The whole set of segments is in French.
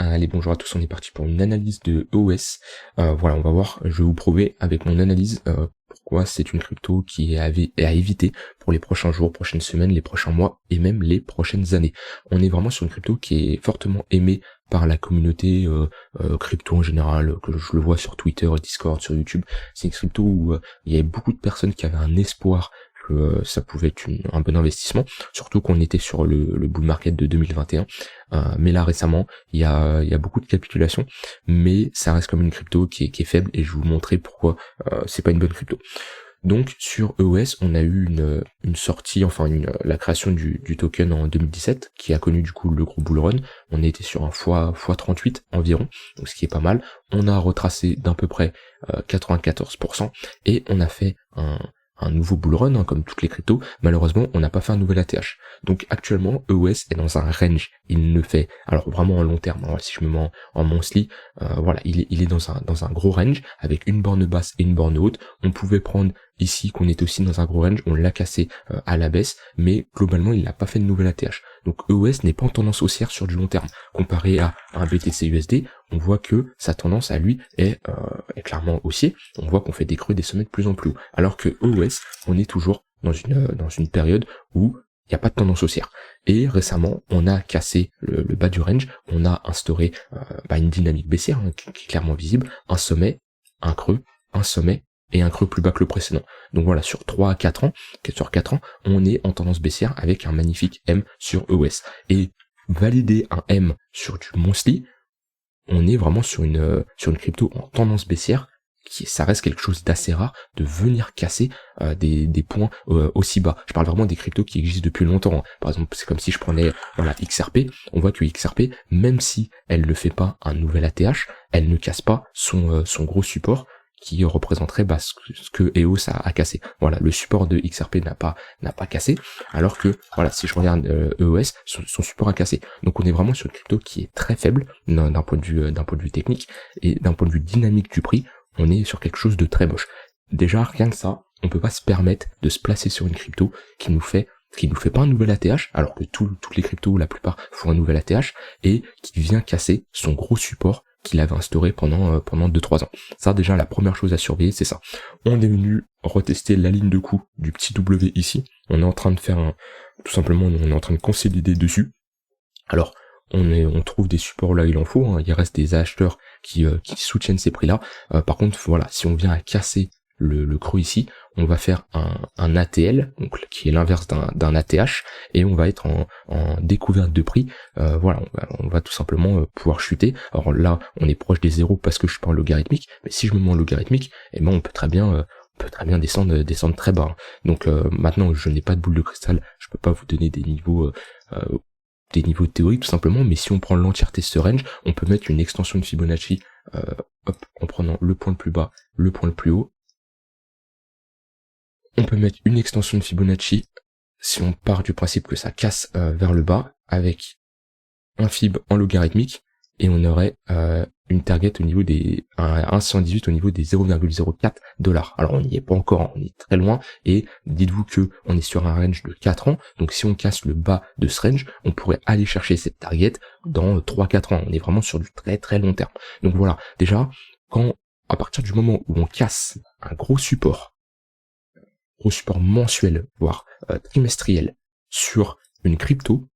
Allez, bonjour à tous, on est parti pour une analyse de EOS. Voilà, on va voir, je vais vous prouver avec mon analyse pourquoi c'est une crypto qui est à éviter pour les prochains jours, prochaines semaines, les prochains mois et même les prochaines années. On est vraiment sur une crypto qui est fortement aimée par la communauté crypto en général, que je le vois sur Twitter, Discord, sur YouTube. C'est une crypto où il y avait beaucoup de personnes qui avaient un espoir que ça pouvait être un bon investissement, surtout qu'on était sur le bull market de 2021. Mais là récemment, il y a beaucoup de capitulation, mais ça reste comme une crypto qui est faible, et je vais vous montrer pourquoi c'est pas une bonne crypto. Donc sur EOS, on a eu une sortie, enfin la création du token en 2017, qui a connu du coup le gros bull run. On a été sur un x38 environ, donc ce qui est pas mal. On a retracé d'à peu près 94%, et on a fait un nouveau bull run, hein, comme toutes les cryptos. Malheureusement, on n'a pas fait un nouvel ATH. Donc actuellement, EOS est dans un range. Il ne fait, alors vraiment en long terme, hein, si je me mets en monthly, voilà, il est dans un gros range, avec une borne basse et une borne haute. On pouvait prendre ici qu'on est aussi dans un gros range, on l'a cassé à la baisse, mais globalement, il n'a pas fait de nouvel ATH. Donc EOS n'est pas en tendance haussière sur du long terme. Comparé à un BTC USD, on voit que sa tendance à lui est clairement haussier. On voit qu'on fait des creux, des sommets de plus en plus haut. Alors que EOS, on est toujours dans une période où il n'y a pas de tendance haussière. Et récemment, on a cassé le bas du range, on a instauré une dynamique baissière, hein, qui est clairement visible, un sommet, un creux, un sommet, et un creux plus bas que le précédent. Donc voilà, sur 3 à 4 ans, on est en tendance baissière avec un magnifique M sur EOS. Et valider un M sur du monthly, on est vraiment sur une crypto en tendance baissière, ça reste quelque chose d'assez rare de venir casser des points aussi bas. Je parle vraiment des cryptos qui existent depuis longtemps, hein. Par exemple, c'est comme si je prenais XRP, on voit que XRP, même si elle ne fait pas un nouvel ATH, elle ne casse pas son gros support qui représenterait ce que EOS a cassé. Voilà, le support de XRP n'a pas cassé, alors que voilà, si je regarde EOS, son support a cassé. Donc on est vraiment sur une crypto qui est très faible d'un point de vue technique, et d'un point de vue dynamique du prix, on est sur quelque chose de très moche. Déjà, rien que ça, on peut pas se permettre de se placer sur une crypto qui nous fait pas un nouvel ATH, alors que toutes les cryptos, la plupart, font un nouvel ATH, et qui vient casser son gros support qu'il avait instauré pendant 2-3 ans. Ça, déjà, la première chose à surveiller, c'est ça. On est venu retester la ligne de coup du petit W ici. On est en train de faire tout simplement, on est en train de consolider dessus. Alors, on trouve des supports là, il en faut, hein. Il reste des acheteurs qui soutiennent ces prix-là. Par contre, voilà, si on vient à casser le creux ici, on va faire un ATL, donc qui est l'inverse d'un ATH, et on va être en découverte de prix. Voilà, on va tout simplement pouvoir chuter. Alors là, on est proche des zéros parce que je suis pas en logarithmique, mais si je me mets en logarithmique, on peut très bien descendre très bas. Donc maintenant, je n'ai pas de boule de cristal, je peux pas vous donner des niveaux théoriques tout simplement, mais si on prend l'entièreté de ce range, on peut mettre une extension de Fibonacci en prenant le point le plus bas, le point le plus haut. On peut mettre une extension de Fibonacci si on part du principe que ça casse vers le bas, avec un fib en logarithmique, et on aurait une target au niveau un 118 au niveau des 0,04 $. Alors on n'y est pas encore, hein, on est très loin, et dites-vous que on est sur un range de 4 ans, donc si on casse le bas de ce range, on pourrait aller chercher cette target dans 3-4 ans. On est vraiment sur du très très long terme. Donc voilà, déjà, à partir du moment où on casse un gros support mensuel, voire trimestriel, sur une crypto,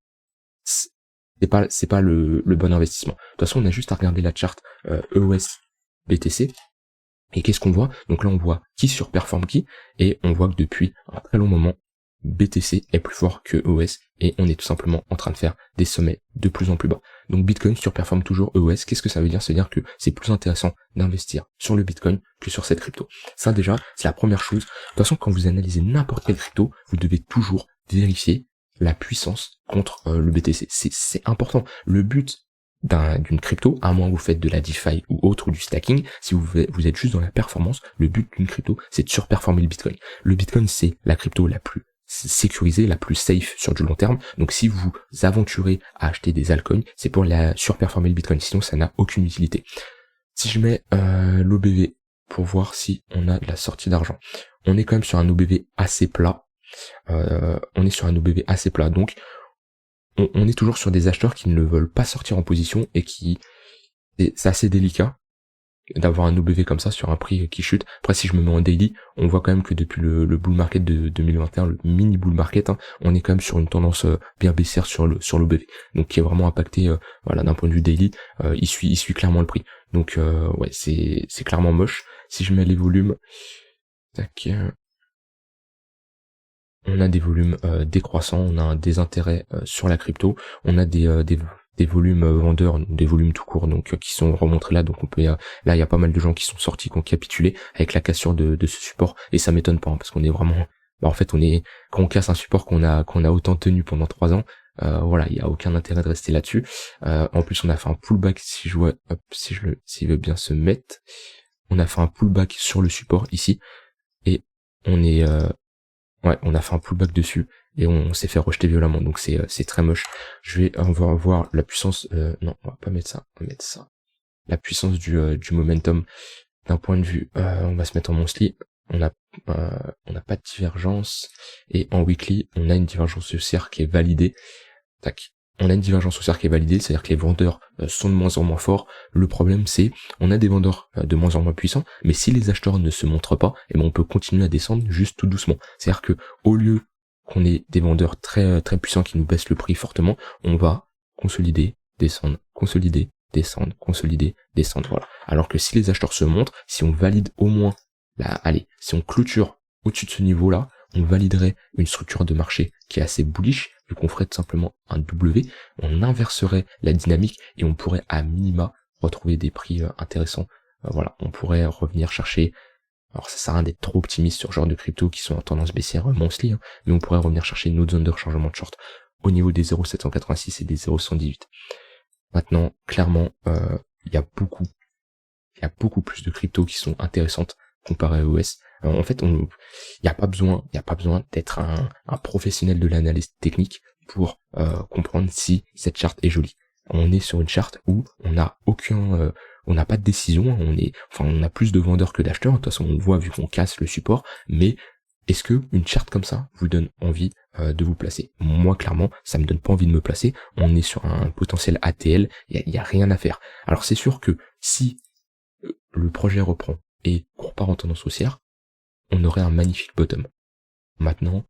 c'est pas le bon investissement. De toute façon, on a juste à regarder la charte EOS BTC, et qu'est-ce qu'on voit? Donc là, on voit qui surperforme qui, et on voit que depuis un très long moment, BTC est plus fort que EOS, et on est tout simplement en train de faire des sommets de plus en plus bas. Donc Bitcoin surperforme toujours EOS. Qu'est-ce que ça veut dire? Ça veut dire que c'est plus intéressant d'investir sur le Bitcoin que sur cette crypto. Ça déjà, c'est la première chose. De toute façon, quand vous analysez n'importe quelle crypto, vous devez toujours vérifier la puissance contre le BTC. C'est important. Le but d'une crypto, à moins que vous faites de la DeFi ou autre, ou du stacking, si vous êtes juste dans la performance, le but d'une crypto, c'est de surperformer le Bitcoin. Le Bitcoin, c'est la crypto la plus sécurisée, la plus safe sur du long terme. Donc si vous aventurez à acheter des altcoins, c'est pour la surperformer le Bitcoin, sinon ça n'a aucune utilité. Si je mets l'OBV pour voir si on a de la sortie d'argent, on est quand même sur un OBV assez plat. Donc on est toujours sur des acheteurs qui ne veulent pas sortir en position, et qui c'est assez délicat d'avoir un OBV comme ça sur un prix qui chute. Après, si je me mets en daily, on voit quand même que depuis le bull market de 2021, le mini bull market, hein, on est quand même sur une tendance bien baissière sur l'OBV, donc qui est vraiment impacté, voilà, d'un point de vue daily, il suit clairement le prix. Donc ouais, c'est clairement moche. Si je mets les volumes, tac, on a des volumes décroissants, on a un désintérêt sur la crypto, on a des volumes vendeurs, des volumes tout court, donc qui sont remontés là, donc on peut là il y a pas mal de gens qui sont sortis, qui ont capitulé avec la cassure de ce support, et ça m'étonne pas, hein, parce qu'on est vraiment, en fait quand on casse un support qu'on a autant tenu pendant 3 ans, voilà, il y a aucun intérêt de rester là-dessus. En plus on a fait un pullback, si je vois, hop, s'il veut bien se mettre, on a fait un pullback sur le support ici, et on est ouais, on a fait un pullback dessus et on s'est fait rejeter violemment, donc c'est très moche. On va voir la puissance, non, on va pas mettre ça, on va mettre ça. La puissance du momentum d'un point de vue, on va se mettre en monthly, on a pas de divergence, et en weekly, on a une divergence haussière qui est validée. Tac. On a une divergence haussière qui est validée, c'est-à-dire que les vendeurs sont de moins en moins forts. Le problème, c'est on a des vendeurs de moins en moins puissants, mais si les acheteurs ne se montrent pas, eh ben on peut continuer à descendre juste tout doucement. C'est-à-dire que au lieu qu'on ait des vendeurs très très puissants qui nous baissent le prix fortement, on va consolider, descendre, consolider, descendre, consolider, descendre. Voilà. Alors que si les acheteurs se montrent, si on valide au moins, si on clôture au-dessus de ce niveau-là, on validerait une structure de marché qui est assez bullish, vu qu'on ferait tout simplement un W, on inverserait la dynamique et on pourrait à minima retrouver des prix intéressants. Voilà, on pourrait revenir chercher, alors ça sert à rien d'être trop optimiste sur ce genre de crypto qui sont en tendance baissière monthly, hein, mais on pourrait revenir chercher une autre zone de rechargement de short au niveau des 0,786 et des 0,118. Maintenant, clairement, il y a beaucoup plus de cryptos qui sont intéressantes comparé à EOS. En fait, il n'y a pas besoin d'être un professionnel de l'analyse technique pour comprendre si cette charte est jolie. On est sur une charte où on n'a on n'a pas de décision, on a plus de vendeurs que d'acheteurs, de toute façon on voit vu qu'on casse le support, mais est-ce que une charte comme ça vous donne envie de vous placer? Moi clairement, ça me donne pas envie de me placer, on est sur un potentiel ATL, il y a rien à faire. Alors c'est sûr que si le projet reprend et qu'on repart en tendance haussière, on aurait un magnifique bottom. Maintenant,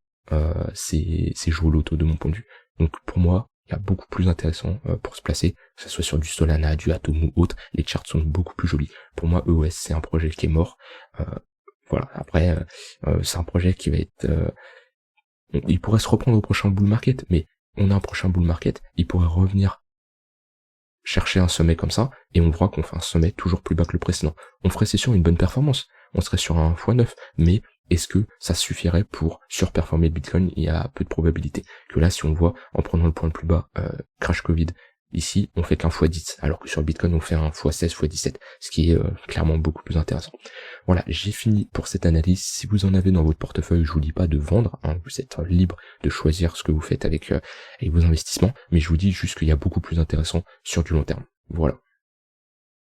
c'est jouer au loto de mon point de vue. Donc pour moi, il y a beaucoup plus intéressant pour se placer, que ce soit sur du Solana, du Atom ou autre, les charts sont beaucoup plus jolis. Pour moi, EOS, c'est un projet qui est mort. Voilà, après, c'est un projet qui va être... il pourrait se reprendre au prochain bull market, mais on a un prochain bull market, il pourrait revenir chercher un sommet comme ça, et on voit qu'on fait un sommet toujours plus bas que le précédent. On ferait c'est sûr une bonne performance, on serait sur un x9, mais est-ce que ça suffirait pour surperformer le Bitcoin? Il y a peu de probabilité. Que là, si on voit, en prenant le point le plus bas, crash Covid, ici, on fait qu'un x10, alors que sur le Bitcoin, on fait un x16, x17, ce qui est clairement beaucoup plus intéressant. Voilà, j'ai fini pour cette analyse. Si vous en avez dans votre portefeuille, je vous dis pas de vendre, hein, vous êtes libre de choisir ce que vous faites avec vos investissements, mais je vous dis juste qu'il y a beaucoup plus intéressant sur du long terme. Voilà.